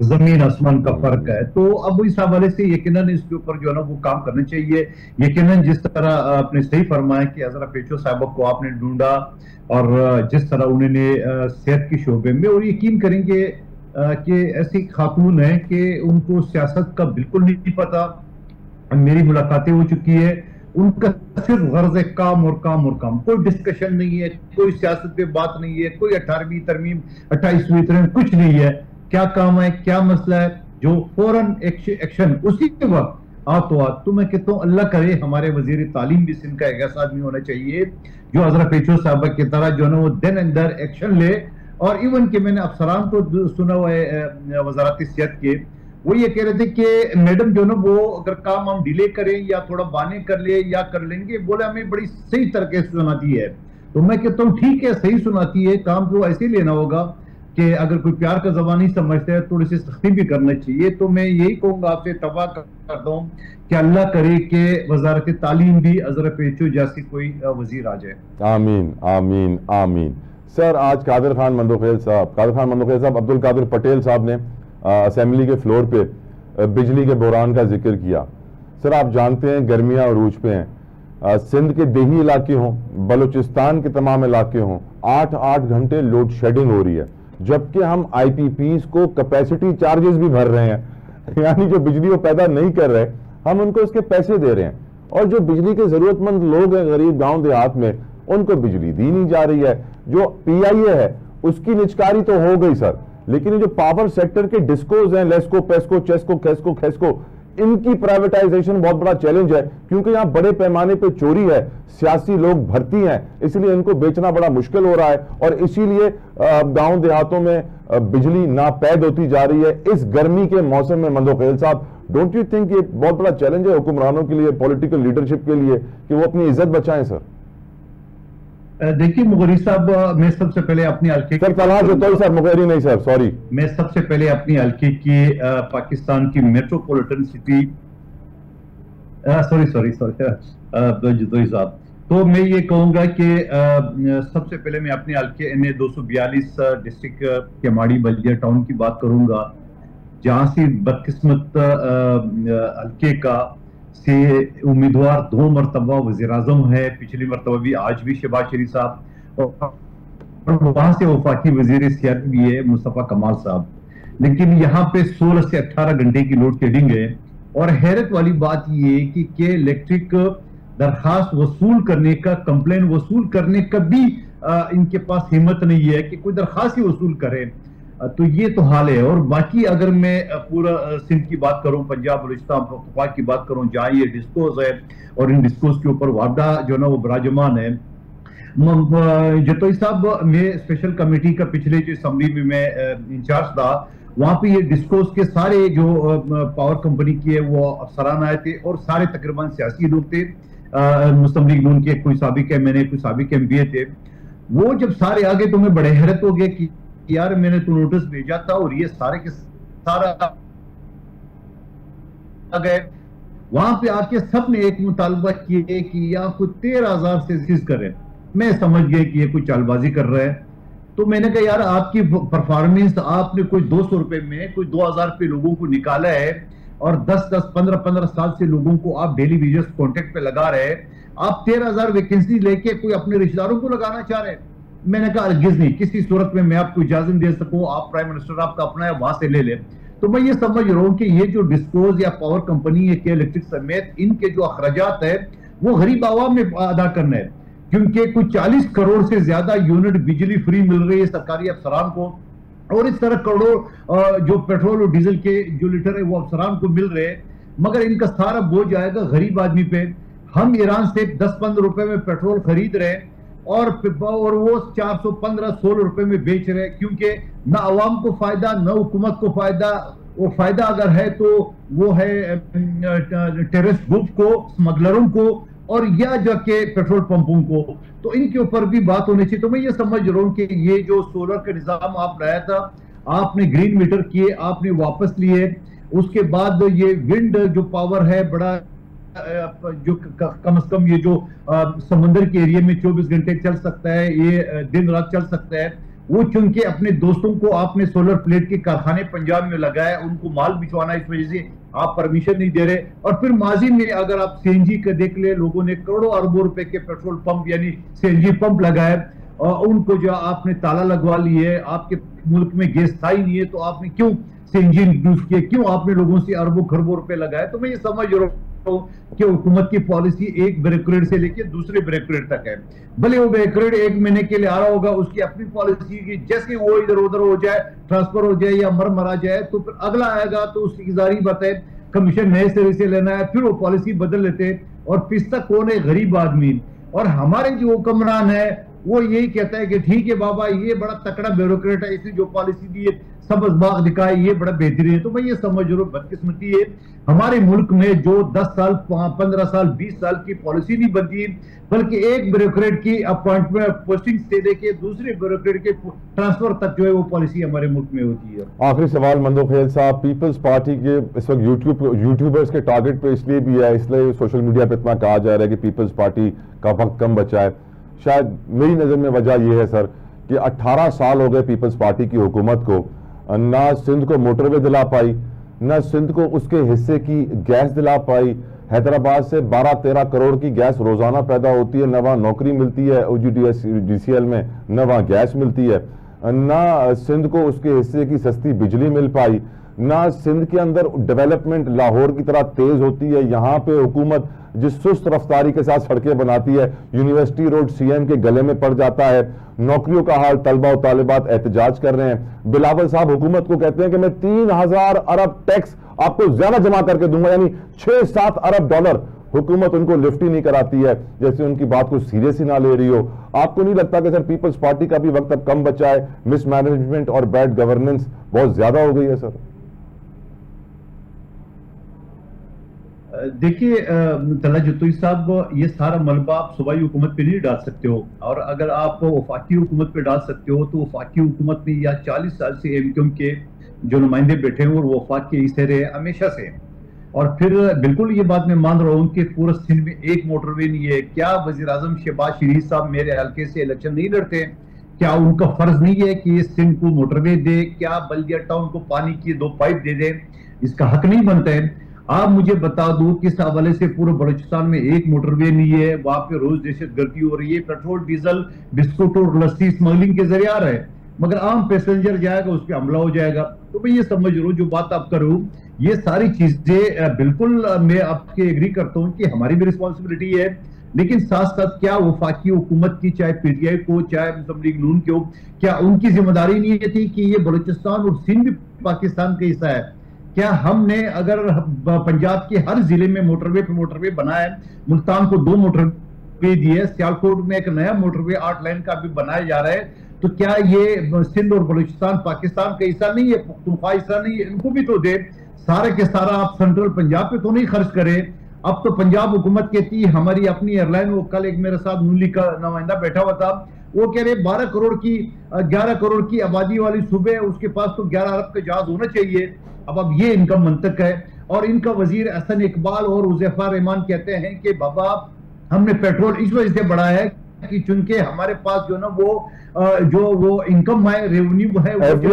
زمین آسمان کا فرق ہے. تو اب اس حوالے سے یقیناً اس کے اوپر جو ہے نا وہ کام کرنا چاہیے. یقیناً جس طرح آپ نے صحیح فرمایا کہ عذرا پیچو صاحبہ کو آپ نے ڈھونڈا اور جس طرح انہوں نے صحت کے شعبے میں، اور یقین کریں گے کہ ایسی خاتون ہیں کہ ان کو سیاست کا بالکل نہیں پتا. میری ملاقاتیں ہو چکی ہے، ان کا صرف غرض ہے کام اور کام اور کام، کوئی ڈسکشن نہیں ہے، کوئی سیاست پہ بات نہیں ہے، کوئی 18ویں ترمیم 28ویں ترمیم کچھ نہیں ہے. کیا کام ہے، کیا مسئلہ ہے، جو فوراً ایکشن اسی کے وقت تو آ. تو میں کہتا ہوں اللہ کرے ہمارے وزیر تعلیم بھی سندھ کا ایک ایسا آدمی ہونا چاہیے جو عذرا پیچو صاحبہ کی طرح جو ہے نا وہ دن اندر ایکشن لے. اور ایون کہ میں نے افسران کو سنا ہوا ہے وزارت صحت کے، وہ یہ کہہ رہے تھے کہ میڈم جو نا وہ اگر کام ہم ڈیلے کریں یا تھوڑا بانے کر لے یا کر لیں گے، بولے ہمیں بڑی صحیح طریقے سے سناتی ہے. تو میں کہتا ہوں ٹھیک ہے، صحیح سناتی ہے، کام تو ایسے ہی لینا ہوگا کہ اگر کوئی پیار کا زبان نہیں سمجھتا ہے تھوڑی سی سختی بھی کرنا چاہیے. تو میں یہی کہوں گا، آپ سے توقع کرتا ہوں کہ اللہ کرے کہ وزارت تعلیم بھی عذرا پیچو جیسی کوئی وزیر آ جائے. آمین آمین آمین. سر آج قادر خان مندوخیل صاحب عبد القادر پٹیل صاحب نے اسمبلی کے فلور پہ بجلی کے بحران کا ذکر کیا. سر آپ جانتے ہیں گرمیاں عروج پہ ہیں، سندھ کے دیہی علاقے ہوں، بلوچستان کے تمام علاقے ہوں، 8 گھنٹے لوڈ شیڈنگ ہو رہی ہے، جبکہ ہم آئی پی پیز کو کیپیسٹی چارجز بھی بھر رہے ہیں، یعنی جو بجلی وہ پیدا نہیں کر رہے ہم ان کو اس کے پیسے دے رہے ہیں، اور جو بجلی کے ضرورت مند لوگ ہیں غریب گاؤں دیہات میں ان کو بجلی دی نہیں جا رہی ہے. جو پی آئی اے ہے اس کی نچکاری تو ہو گئی سر، لیکن یہ جو پاور سیکٹر کے ڈسکوز ہیں، لیسکو، پیسکو، چیسکو، کیسکو، کھیسکو، ان کی پرائیویٹائزیشن بہت بڑا چیلنج ہے، کیونکہ یہاں بڑے پیمانے پہ چوری ہے، سیاسی لوگ بھرتی ہیں، اس لیے ان کو بیچنا بڑا مشکل ہو رہا ہے، اور اسی لیے گاؤں دیہاتوں میں بجلی ناپید ہوتی جا رہی ہے اس گرمی کے موسم میں. مندوخیل صاحب، ڈونٹ یو تھنک یہ بہت بڑا چیلنج ہے حکمرانوں کے لیے، پولیٹیکل لیڈرشپ کے لیے، کہ وہ اپنی عزت بچائیں؟ سر دیکھیے مغری صاحب، میں سب سے پہلے اپنی حلقے سر تلاش ہوتا ہی سر، مغیری نہیں سر، سوری، میں سب سے پہلے اپنی حلقے کی پاکستان کی میٹروپولیٹن سٹی سوری جدوئی صاحب، تو میں یہ کہوں گا کہ سب سے پہلے میں اپنے حلقے NA 242 ڈسٹرکٹ کیماڑی بلدیہ ٹاؤن کی بات کروں گا، جہاں سے بدقسمت حلقے کا سے امیدوار 2 مرتبہ وزیر اعظم ہے، پچھلی مرتبہ بھی، آج بھی شہباز شریف صاحب، اور وہاں سے وفاقی وزیر صحت بھی ہے مصطفیٰ کمال صاحب. لیکن یہاں پہ 16 سے 18 گھنٹے کی لوڈ شیڈنگ ہے، اور حیرت والی بات یہ کہ الیکٹرک درخواست وصول کرنے کا، کمپلین وصول کرنے کا بھی ان کے پاس ہمت نہیں ہے کہ کوئی درخواست ہی وصول کرے. تو یہ تو حال ہے. اور باقی اگر میں پورا سندھ کی بات کروں، پنجاب، بلوچستان، پختونخوا کی بات کروں، جہاں یہ ڈسکوز ہے اور ان ڈسکوز کے اوپر وعدہ جو ہے نا وہ براجمان ہے. جتوئی صاحب، میں اسپیشل کمیٹی کا پچھلے جو اسمبلی میں انچارج تھا، وہاں پہ یہ ڈسکوز کے سارے جو پاور کمپنی کی ہے وہ افسران آئے تھے، اور سارے تقریباً سیاسی لوگ تھے، مسلم لیگ نون کے کوئی سابق ایم این اے، کوئی سابق ایم پی اے تھے. وہ جب سارے آگے تو میں بڑے حیرت ہو گئے کہ یار میں نے تو نوٹس بھیجا تھا اور یہ سارے کے سارا گئے. وہاں پہ آ کے سب نے ایک مطالبہ کیے کہ یہاں کوئی 13,000 سے چیز کرے. میں سمجھ گئے کہ یہ کوئی چال بازی کر رہا ہے. تو میں نے کہا یار آپ کی پرفارمنس، آپ نے کوئی 200 روپے میں کوئی 2,000 روپے لوگوں کو نکالا ہے، اور 10 15 سال سے لوگوں کو آپ ڈیلی ویجز کانٹیکٹ پہ لگا رہے ہیں. آپ 13,000 ویکنسی لے کے کوئی اپنے رشتہ داروں کو لگانا چاہ رہے ہیں. میں نے کہا ہرگز نہیں، کسی صورت میں آپ کو اجازت دے سکوں، آپ پرائم منسٹر آپ کا اپنا ہے وہاں سے لے لیں. تو میں یہ سمجھ رہا ہوں کہ یہ جو ڈسکوز یا پاور کمپنی ہے کہ الیکٹرک سمیت ان کے جو اخراجات ہے وہ غریب عوام میں ادا کرنا ہے، کیونکہ کوئی 40 کروڑ سے زیادہ یونٹ بجلی فری مل رہی ہے سرکاری افسران کو، اور اس طرح کروڑوں جو پیٹرول اور ڈیزل کے جو لیٹر ہے وہ افسران کو مل رہے ہیں، مگر ان کا سارا بوجھ آئے گا غریب آدمی پہ. ہم ایران سے 10-15 روپے میں پیٹرول خرید رہے ہیں، اور وہ 415-16 روپے میں بیچ رہے ہیں، کیونکہ نہ عوام کو فائدہ نہ حکومت کو فائدہ. وہ فائدہ اگر ہے تو وہ ہے ٹیررسٹ گروپ کو، اسمگلروں کو، اور یا جو کہ پیٹرول پمپوں کو. تو ان کے اوپر بھی بات ہونی چاہیے. تو میں یہ سمجھ رہا ہوں کہ یہ جو سولر کا نظام آپ لایا تھا، آپ نے گرین میٹر کیے، آپ نے واپس لیے. اس کے بعد یہ ونڈ جو پاور ہے بڑا جو کم از کم یہ جو سمندر کے ایریا میں 24 گھنٹے چل سکتا ہے، یہ دن رات چل سکتا ہے، وہ چونکہ اپنے دوستوں کو آپ نے سولر پلیٹ کے کارخانے پنجاب میں لگایا, ان کو مال بچوانا, اس وجہ سے آپ پرمیشن نہیں دے رہے. اور پھر ماضی میں اگر آپ سی این جی کا دیکھ لیں, لوگوں نے کروڑوں اربوں روپے کے پیٹرول پمپ یعنی سی این جی پمپ لگائے, اور ان کو جو آپ نے تالا لگوا لیے. آپ کے ملک میں گیس تھا ہی نہیں ہے تو آپ نے کیوں سی این جی انٹروڈیوس کیے, کیوں آپ نے لوگوں سے اربوں خربوں روپے لگائے؟ تو میں یہ سمجھ رہا ہوں کہ حکومت کی پالیسی ایک بیوروکریٹ سے لے کے دوسرے بیوروکریٹ تک ہے. بھلے وہ بیوروکریٹ ایک مہینے کے لیے آ رہا ہوگا, اس کی اپنی پالیسی کی, جیسے وہ ادھر ادھر ہو جائے, ٹرانسفر ہو جائے یا مرا جائے, تو پھر اگلا آئے گا تو اس کی ظاہری بات ہے کمیشن نئے سرے سے لینا ہے, پھر وہ پالیسی بدل لیتے. اور پستا کون ہے؟ غریب آدمی. اور ہمارے جو حکمران ہے وہ یہی کہتا ہے کہ ٹھیک ہے بابا, یہ بڑا تکڑا بیوروکریٹ ہے, اس نے جو پالیسی دی ہے سبز باغ دکھائے, یہ بڑا بہترین ہے. تو میں یہ سمجھ رہا ہوں بدقسمتی ہے ہمارے ملک میں جو 10 سال 15 سال 20 سال کی پالیسی نہیں بنتی, بلکہ ایک بیوروکریٹ کی اپوائنٹمنٹ پوسٹنگ سے لے کے دوسرے بیوروکریٹ کے ٹرانسفر تک جو ہے وہ پالیسی ہمارے ملک میں ہوتی ہے. آخری سوال مندوخیل صاحب, پیپلز پارٹی کے اس وقت یوٹیوبرز کے ٹارگٹ پہ اس لیے بھی ہے, اس لیے سوشل میڈیا پہ اتنا کہا جا رہا ہے کہ پیپلز پارٹی کا وقت کم بچا ہے. شاید میری نظر میں وجہ یہ ہے سر کہ 18 سال ہو گئے پیپلز پارٹی کی حکومت کو, نہ سندھ کو موٹر وے دلا پائی, نہ سندھ کو اس کے حصے کی گیس دلا پائی. حیدرآباد سے 12-13 کروڑ کی گیس روزانہ پیدا ہوتی ہے, نہ وہاں نوکری ملتی ہے او جی ڈی سی ایل میں, نہ وہاں گیس ملتی ہے, نہ سندھ کو اس کے حصے کی سستی بجلی مل پائی, نہ سندھ کے اندر ڈیولپمنٹ لاہور کی طرح تیز ہوتی ہے. یہاں پہ حکومت جس سست رفتاری کے ساتھ سڑکیں بناتی ہے, یونیورسٹی روڈ سی ایم کے گلے میں پڑ جاتا ہے. نوکریوں کا حال, طلبہ و طالبات احتجاج کر رہے ہیں. بلاول صاحب حکومت کو کہتے ہیں کہ میں 3000 ارب ٹیکس آپ کو زیادہ جمع کر کے دوں گا, یعنی 6-7 ارب ڈالر. حکومت ان کو لفٹ ہی نہیں کراتی ہے, جیسے ان کی بات کو سیریس ہی نہ لے رہی ہو. آپ کو نہیں لگتا کہ سر پیپلز پارٹی کا بھی وقت اب کم بچا ہے, مس مینجمنٹ اور بیڈ گورننس بہت زیادہ ہو گئی ہے سر؟ دیکھیے طلعت جتوئی صاحب, یہ سارا ملبہ آپ صوبائی حکومت پہ نہیں ڈال سکتے ہو, اور اگر آپ وفاقی حکومت پہ ڈال سکتے ہو تو وفاقی حکومت میں یا 40 سال سے ایم کیو ایم کے جو نمائندے بیٹھے ہیں اور وفاق کے حصے رہے ہمیشہ سے. اور پھر بالکل یہ بات میں مان رہا ہوں کہ پورا سندھ میں ایک موٹر وے نہیں ہے. کیا وزیر اعظم شہباز شریف صاحب میرے حلقے سے الیکشن نہیں لڑتے؟ کیا ان کا فرض نہیں ہے کہ یہ سندھ کو موٹر وے دے؟ کیا بلدیہ ٹاؤن کو پانی کی 2 پائپ دے دے؟ اس کا حق نہیں بنتا ہے. آپ مجھے بتا دو کس حوالے سے پورے بلوچستان میں ایک موٹر وے نہیں ہے, وہاں پہ روز دہشت گردی ہو رہی ہے, پیٹرول ڈیزل بسکٹ اور لسی اسمگلنگ کے ذریعے آ رہا ہے, مگر عام پیسنجر جائے گا اس پہ حملہ ہو جائے گا. تو میں یہ سمجھ رہا ہوں جو بات آپ کروں, یہ ساری چیزیں بالکل میں آپ کے ایگری کرتا ہوں کہ ہماری بھی رسپانسبلٹی ہے, لیکن ساتھ ساتھ کیا وفاقی حکومت کی, چاہے پی ٹی آئی کو چاہے مسلم لیگ نون کی ہو, کیا ان کی ذمہ داری نہیں تھی کہ یہ بلوچستان اور سندھ بھی پاکستان کا حصہ ہے؟ کیا ہم نے اگر پنجاب کے ہر ضلع میں موٹر وے بنایا ہے, ملتان کو 2 موٹر وے دیے, سیالکوٹ میں ایک نیا موٹر وے 8 لائن کا بھی بنایا جا رہا ہے, تو کیا یہ سندھ اور بلوچستان پاکستان کا حصہ نہیں ہے, پختونخوا حصہ نہیں ہے؟ ان کو بھی تو دے. سارے کے سارا آپ سینٹرل پنجاب پہ تو نہیں خرچ کرے. اب تو پنجاب حکومت کہتی ہے ہماری اپنی ایئر لائن, وہ کل ایک میرے ساتھ نون لیگ کا نمائندہ بیٹھا ہوا تھا, وہ کہہ رہے 11 کروڑ کی آبادی والی صوبے ہے, اس کے پاس تو 11 ارب کا جہاز ہونا چاہیے. اب یہ ان کا منطق ہے. اور ان کا وزیر احسن اقبال اور حذیفہ رحمان کہتے ہیں کہ بابا ہم نے پیٹرول اس وجہ سے بڑھایا ہے کہ چونکہ ہمارے پاس جو نا وہ انکم ہے, ریونیو ہے,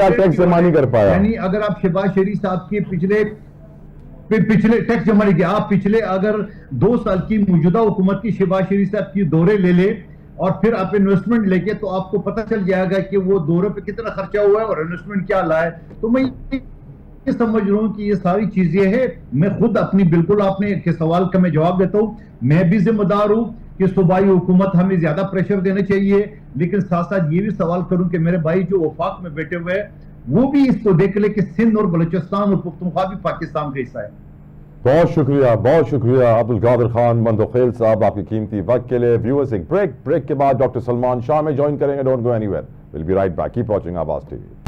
ٹیکس جمع نہیں کر پایا. یعنی اگر آپ شہباز شریف صاحب کے پچھلے ٹیکس جمع نہیں کیا, آپ پچھلے اگر 2 سال کی موجودہ حکومت کی شہباز شریف صاحب کی دورے لے لے اور پھر آپ انویسٹمنٹ لے کے, تو آپ کو پتہ چل جائے گا کہ وہ دورے پہ کتنا خرچہ ہوا ہے اور انویسٹمنٹ کیا لائے. تو میں یہ سمجھ رہا ہوں کہ یہ ساری چیزیں ہیں. میں خود اپنی بالکل آپ نے کے سوال کا میں جواب دیتا ہوں, میں بھی ذمہ دار ہوں کہ صوبائی حکومت ہمیں زیادہ پریشر دینا چاہیے, لیکن ساتھ ساتھ یہ بھی سوال کروں کہ میرے بھائی جو وفاق میں بیٹھے ہوئے وہ بھی اس کو دیکھ لے کہ سندھ اور بلوچستان اور پختونخوا بھی پاکستان کا حصہ ہے. بہت شکریہ عبدالقادر خان مندوخیل صاحب آپ کی قیمتی وقت کے لیے. ویورز ایک بریک کے بعد ڈاکٹر سلمان شاہ میں جوائن کریں گے. Don't go anywhere, we'll be right back. Keep watching Aawaz T V.